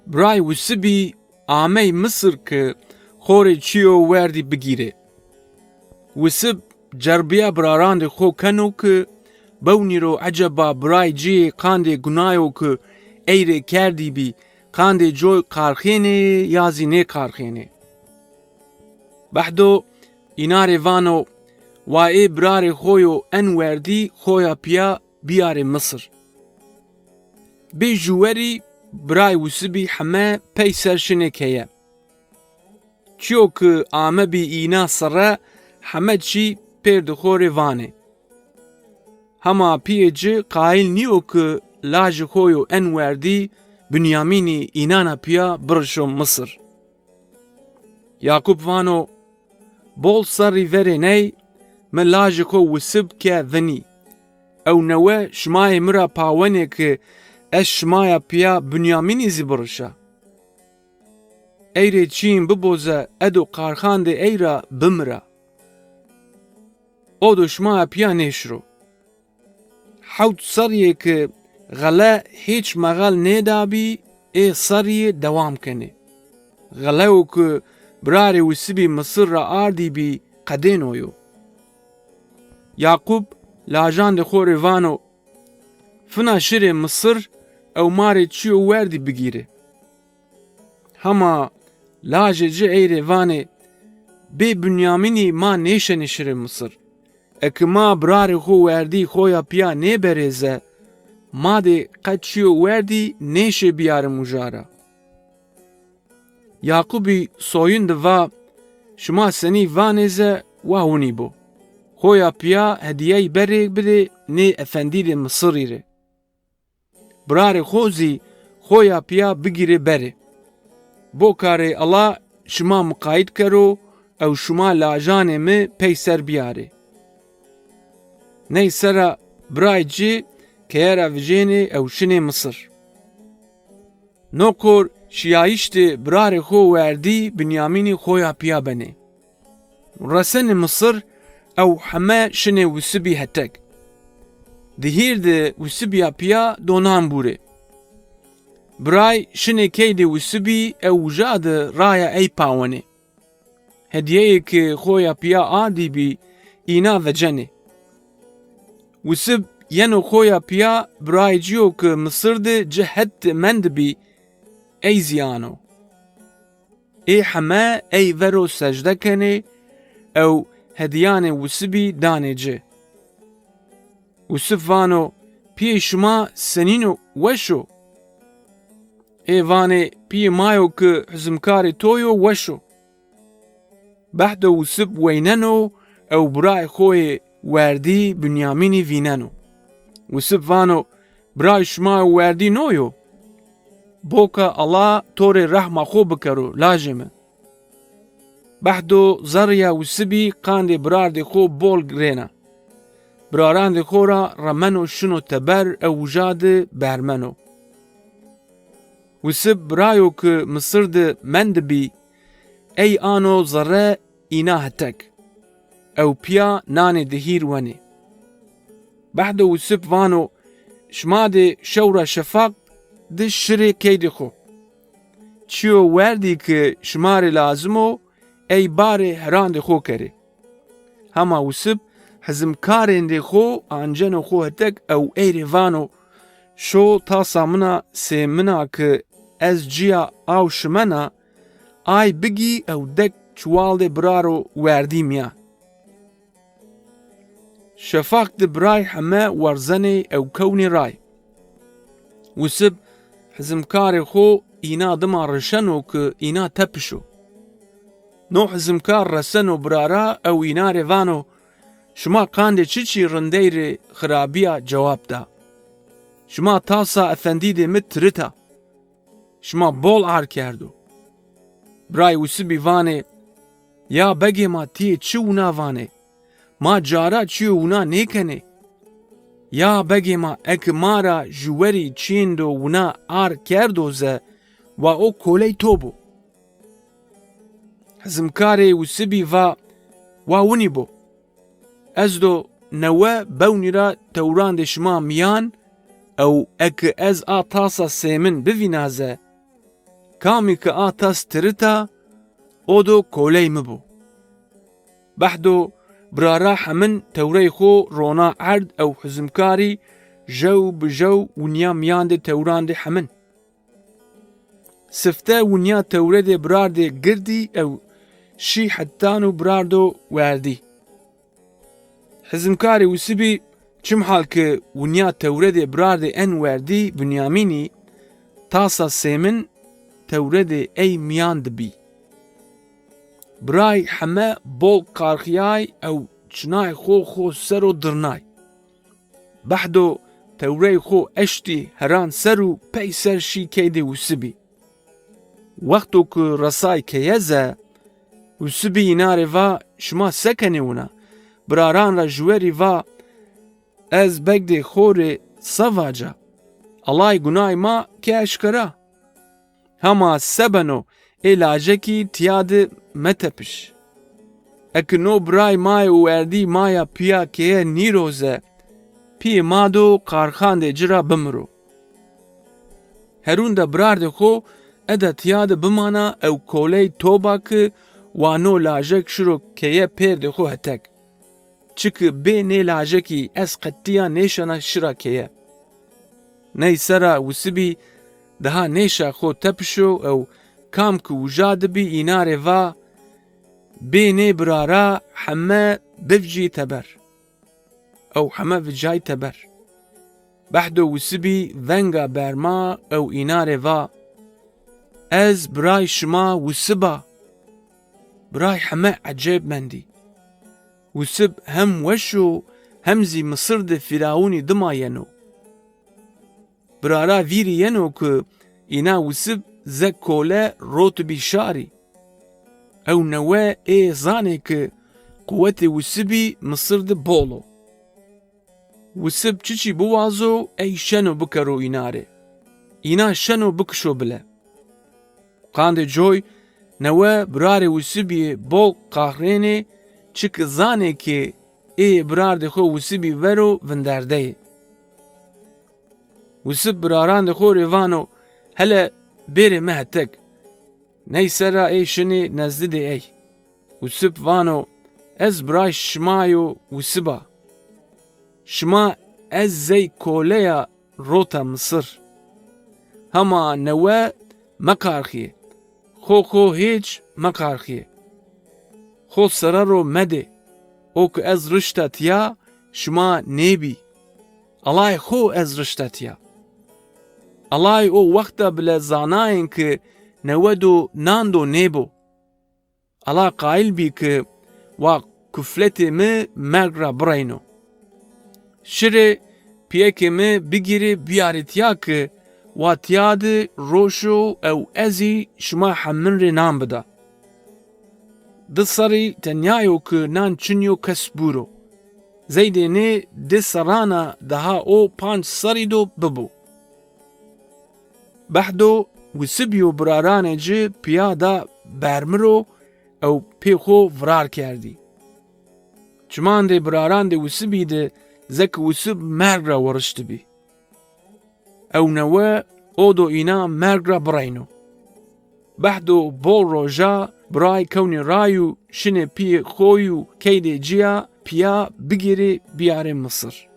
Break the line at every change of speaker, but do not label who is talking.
برای وسبی آمه مصر که خوری چیو وردی بگیره. وسب جربیا براراند خو کنو که بونی رو عجبا برای جی قانده گناهو که ایره کردی بی قانده جوی قارخینه یازی نه قارخینه. بحدو اینار وانو و ای برار خویو انوردی خویا پیا بیار مصر. بی جواری برای وسبی همه پی سرشنه که چیو که آمه بی اینا سره همه چی پردخور وانه. هما پیجه قائل نیو که لاج خویو انوردی بنیامینی اینانا پیا برشو مصر. یعقوب وانو بول سری وره نی من لاج خو وسب که ذنی. او نوه شمای مرا پاونه که اش شمای پیا بنیامینی زی برشا. ایره چین ببوزه ادو قارخانده ایره بمره. او دو شمای پیا نشرو. حوت سریه که غلا هیچ مغال ندابی ای سریه دوام کنه. غلاو که برای وسبی مصر را آردی بی قدینویو. یعقوب لاجان خور وانو فنا شر مصر او ماره چیو وردی بگیره. هما لاج جه ایره وانه بی بنیامینی ما نیشن شر مصر. اکه ما برار خو وردی خویا پیا نبرزه ما ده قد چیو وردی نیشه بیار مجاره. یعقوبی سویند و شما سنی وانزه و هونی بو. خویا پیا هدیه بره بده نه افندید مصری ره. برار خوزی خویا پیا بگیره بره. بو کاره الله شما مقاید کرو او شما لاجان می پیسر بیاره. نی سرا برای جی که را وجینه او شنه مصر. نوکر شیایشت برار خو وردی بنیامینی خویا پیا بنه. رسن مصر او همه شنه وسبی هتک. دهیر ده وسبی پیا دونان بوره. برای شنه که ده وسبی او جاد رای ای پاونه. هدیه که خویا پیا آدی بی اینا وجنه. وسب ینو خویا پیا برای جیو که مصر ده جهت مند بی ای زیانو. ای همه ای ورو سجده کنه او هدیان وسبی دانه جه. وسب وانو پی شما سنینو وشو. ای وانه پی مایو که حزمکار تویو وشو. بحد وسب ویننو او برای خوی وردی بنیامینی ویننو. وسب وانو برای شما وردی نویو. بوکا الله طور رحمه خوب بکرو لاجمه. بحدو زریا وسبی قاند برارد خوب بول گرینا. براراند خورا رمنو شنو تبر او جاد برمنو. وسب برایو که مصر ده مند بی ای آنو زره اینا هتک. او پیا نان دهیر ونه. بعد وسب وانو شما ده شورا شفاق ده شری کید خو. چیو وردی که شمار لازمو ای بار هران ده خو کره. هما وسب حزمکارین ده خو آنجنو خو هتک او ای روانو شو تا سامنا سیمنا که از جیا او شمنا آی بگی او دک چوال ده برارو وردی میا. شفاق ده برای همه ورزنه او کونی رای. وسب حزمکار خو اینا دما رشنو که اینا تپشو. نو حزمکار رسنو برارا او اینا روانو شما قانده چی رندیر خرابیا جواب دا. شما تاسا افندید مترتا. شما بول عار کردو. برای وسبی وانه یا بگی ما تیه چو ناوانه. ما جارا چی اونا نیکنه. یا بگی ما اکمارا جوری چیندو اونا آر کردو زه و او کولی تو بو. حزمکاری وسبی و اونی بو. از دو نوه بونی را توران ده شما میان او اک از آتاسا سیمن بوینازه Kamî ki a ta stirita, o do koley min bû. Behdo birara hemin tewreyê xwe rona erd ew hizmkarî jew bi jew winiya miyan dê tewran dê hemin. Sifte winiya tewre dê birar dê girdî ew şî hettan û birar do werdî. Hizmkarê Yusufî çim hal ki winiya tewre dê birar dê en werdî Binyamînî tasa sêmin tewre dê ey miyan dibî. Birayê heme bol qarxiyay ew çinayê xwe ser û dirnay. Behdo tewreyê xwe eştî heran ser û pey ser şî keydê Yusufî. Wexto ku resay keyeze, Yusufî înarê va şima sekenê wina, biraran ra ji werî va ez begdê xorê Zazaca. Alay gunahê ma ke eşkera. Hema sebeno ê lacekî tiya de me tepiş. Ekin no birayê mayê û erdî maya piya keye nîroze, piyê ma do qarxan dê cira bimiro. Herûn de birar dê xwe ede tiya de bimana ew koley toba ki wano lajek şiro keye pêr dê xwe hetek. Çiki bê nê lajekî ez qetiya nêşana şira keye. Ney sera Yusufî daha nêşa xwe tepişo ew kam ki wija dibî înarê va bê nê birara heme bivcî teber. Ew heme vicayî teber. Behdo Yusufî venga berma ew înarê va ez birayê şima Yusuf'a. Birayê heme ecêbmendî. Yusuf hem weş û hem zî Misir de Firavûnî dima yeno. Birara vîrî yeno ku îna Yusuf zek kole rotibî şarî. Ew newe ê zanê ki quwetê Yusufî Misir de bolo. Yusuf çiçî biwazo ey şeno bikero înarê. Îna şeno bikişo bile. Qandê coy newe birarê Yusufî bol qahrênê çiki zanê ki ê birar dê xwe Yusufî vero vinderdeyê. Yusuf biraran dê xwe rêvano hele bêrê me hetek. Ney sera ê şinê nezdî dê ey. Yusuf vano ez birayê şimayo Yusuf'a. Şima ez zey koleya rota Misir. Hema newe meqarxiye. Xwe hêç meqarxiye. Xwe seraro mede. O ku ez rişta tiya şima nebî. Alay xwe ez rişta tiya. Alay o wexta bile zanayên ki newe do nan do nebo. Ala qaîl bî ki wa kufletê me merg ra birayno. Şirê piyekê me bigîrê biyarîtiya ki wa tiya de roşo ew ezî şima hemin rê nan bida. Di serî tenyayo ki nan çinyo kes bûro. Zeydê nê di serana daha o panc serî do bibû. Behdo Yusufî û biraranê ci piya da bermiro ew pê xwe virar kerdî. Çiman dê biraran dê Yusufî de zek Yusuf merg ra werişt dibî. Ew newe o do îna merg ra birayno. Behdo bol roja birayê kewnî ray û şinê piyê xwe û keydê ciya piya bigêrê biyarê Misir.